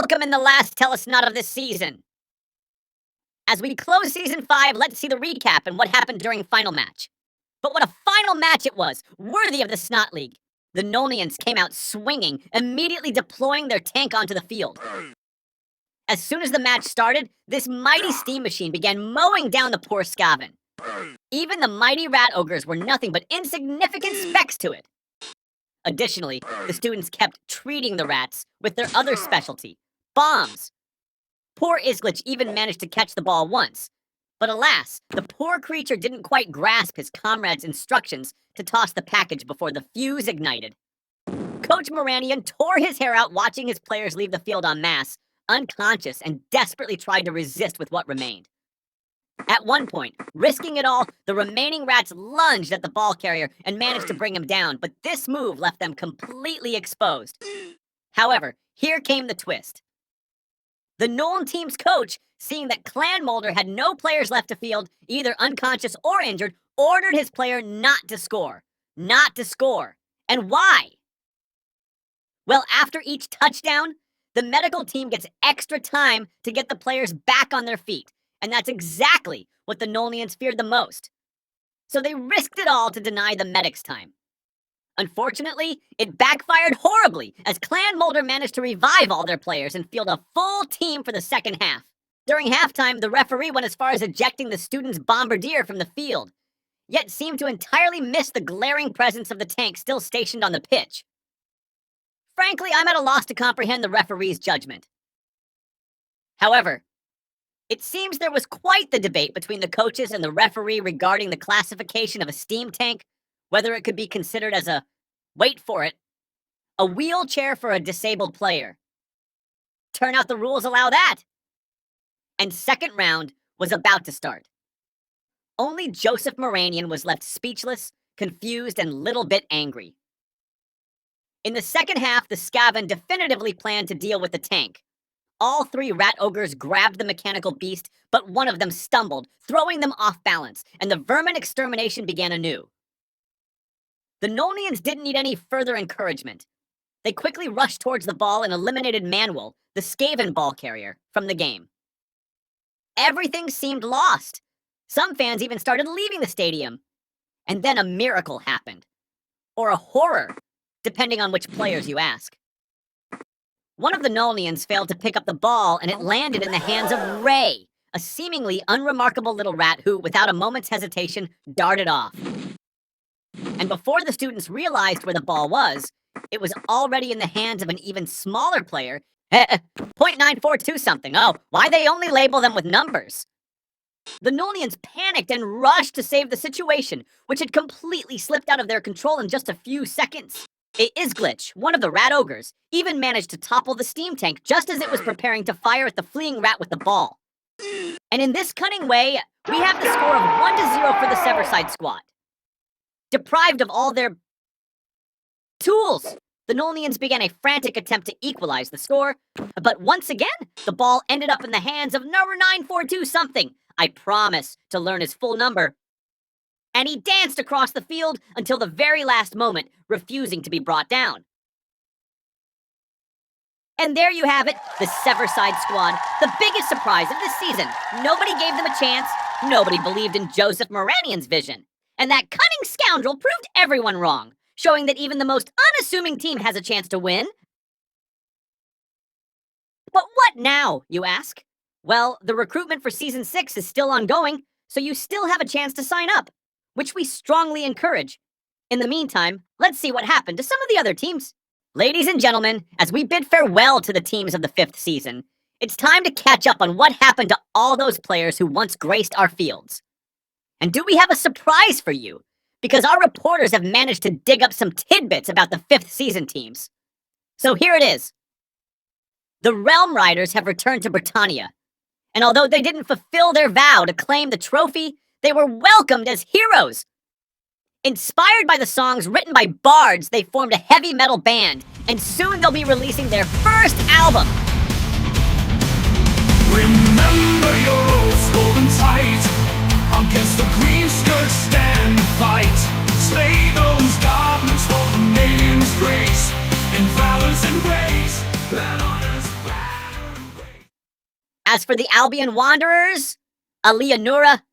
welcome in the last Tell Us Not of this season. As we close Season 5, let's see the recap and what happened during Final Match. But what a final match it was, worthy of the Snot League. The Nolnians came out swinging, immediately deploying their tank onto the field. As soon as the match started, this mighty steam machine began mowing down the poor Skaven. Even the mighty rat ogres were nothing but insignificant specks to it. Additionally, the students kept treating the rats with their other specialty, bombs. Poor Isglitch even managed to catch the ball once. But alas, the poor creature didn't quite grasp his comrade's instructions to toss the package before the fuse ignited. Coach Moranian tore his hair out watching his players leave the field en masse, unconscious, and desperately tried to resist with what remained. At one point, risking it all, the remaining rats lunged at the ball carrier and managed to bring him down, but this move left them completely exposed. However, here came the twist. The Nolan team's coach, seeing that Clan Molder had no players left to field, either unconscious or injured, ordered his player not to score. Not to score. And why? Well, after each touchdown, the medical team gets extra time to get the players back on their feet. And that's exactly what the Nolnians feared the most. So they risked it all to deny the medics time. Unfortunately, it backfired horribly as Clan Molder managed to revive all their players and field a full team for the second half. During halftime, the referee went as far as ejecting the students' bombardier from the field, yet seemed to entirely miss the glaring presence of the tank still stationed on the pitch. Frankly, I'm at a loss to comprehend the referee's judgment. However, it seems there was quite the debate between the coaches and the referee regarding the classification of a steam tank, whether it could be considered as a, wait for it, a wheelchair for a disabled player. Turn out the rules allow that. And second round was about to start. Only Joseph Moranian was left speechless, confused, and little bit angry. In the second half, the Skaven definitively planned to deal with the tank. All three rat ogres grabbed the mechanical beast, but one of them stumbled, throwing them off balance, and the vermin extermination began anew. The Nolnians didn't need any further encouragement. They quickly rushed towards the ball and eliminated Manuel, the Skaven ball carrier, from the game. Everything seemed lost. Some fans even started leaving the stadium. And then a miracle happened. Or a horror, depending on which players you ask. One of the Nolnians failed to pick up the ball, and it landed in the hands of Ray, a seemingly unremarkable little rat who, without a moment's hesitation, darted off. And before the students realized where the ball was, it was already in the hands of an even smaller player. .942 something. Oh, why they only label them with numbers? The Nolnians panicked and rushed to save the situation, which had completely slipped out of their control in just a few seconds. Isglitch, one of the rat ogres, even managed to topple the steam tank just as it was preparing to fire at the fleeing rat with the ball. And in this cunning way, we have the score of 1-0 for the Severside squad. Deprived of all their tools, the Nolnians began a frantic attempt to equalize the score, but once again, the ball ended up in the hands of number 942 something. I promise to learn his full number. And he danced across the field until the very last moment, refusing to be brought down. And there you have it, the Severside squad, the biggest surprise of this season. Nobody gave them a chance, nobody believed in Joseph Moranian's vision. And that cunning scoundrel proved everyone wrong, showing that even the most unassuming team has a chance to win. But what now, you ask? Well, the recruitment for Season 6 is still ongoing, so you still have a chance to sign up, which we strongly encourage. In the meantime, let's see what happened to some of the other teams. Ladies and gentlemen, as we bid farewell to the teams of the 5th season, it's time to catch up on what happened to all those players who once graced our fields. And do we have a surprise for you? Because our reporters have managed to dig up some tidbits about the 5th season teams. So here it is. The Realm Riders have returned to Britannia. And although they didn't fulfill their vow to claim the trophy, they were welcomed as heroes. Inspired by the songs written by bards, they formed a heavy metal band, and soon they'll be releasing their first album. Remember your oaths, golden tight. Against the green skirt stand and fight. Slay those goblins for the name's grace. In valor's embrace, that honors battle. As for the Albion Wanderers, Alianura,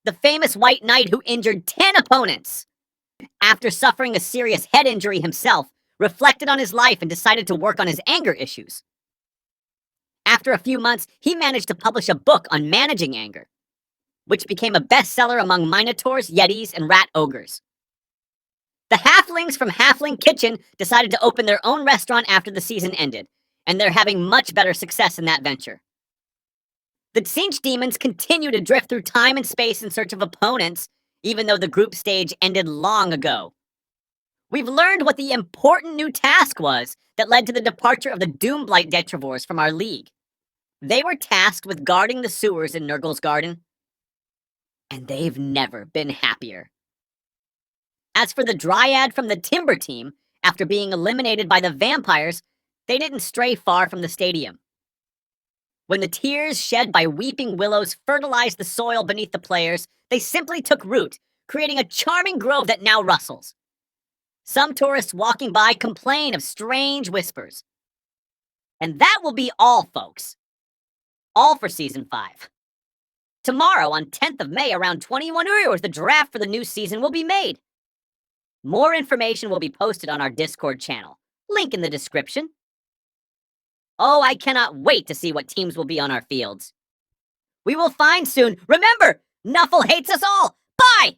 the famous White Knight who injured 10 opponents after suffering a serious head injury himself, reflected on his life and decided to work on his anger issues. After a few months, he managed to publish a book on managing anger, which became a bestseller among Minotaurs, Yetis, and Rat Ogres. The Halflings from Halfling Kitchen decided to open their own restaurant after the season ended, and they're having much better success in that venture. The Tzeentch Demons continue to drift through time and space in search of opponents, even though the group stage ended long ago. We've learned what the important new task was that led to the departure of the Doomblight Detrivores from our league. They were tasked with guarding the sewers in Nurgle's Garden, and they've never been happier. As for the Dryad from the Timber team, after being eliminated by the vampires, they didn't stray far from the stadium. When the tears shed by weeping willows fertilized the soil beneath the players, they simply took root, creating a charming grove that now rustles. Some tourists walking by complain of strange whispers. And that will be all, folks. All for Season 5. Tomorrow, on 10th of May, around 21 hours, the draft for the new season will be made. More information will be posted on our Discord channel. Link in the description. Oh, I cannot wait to see what teams will be on our fields. We will find soon. Remember, Nuffle hates us all. Bye!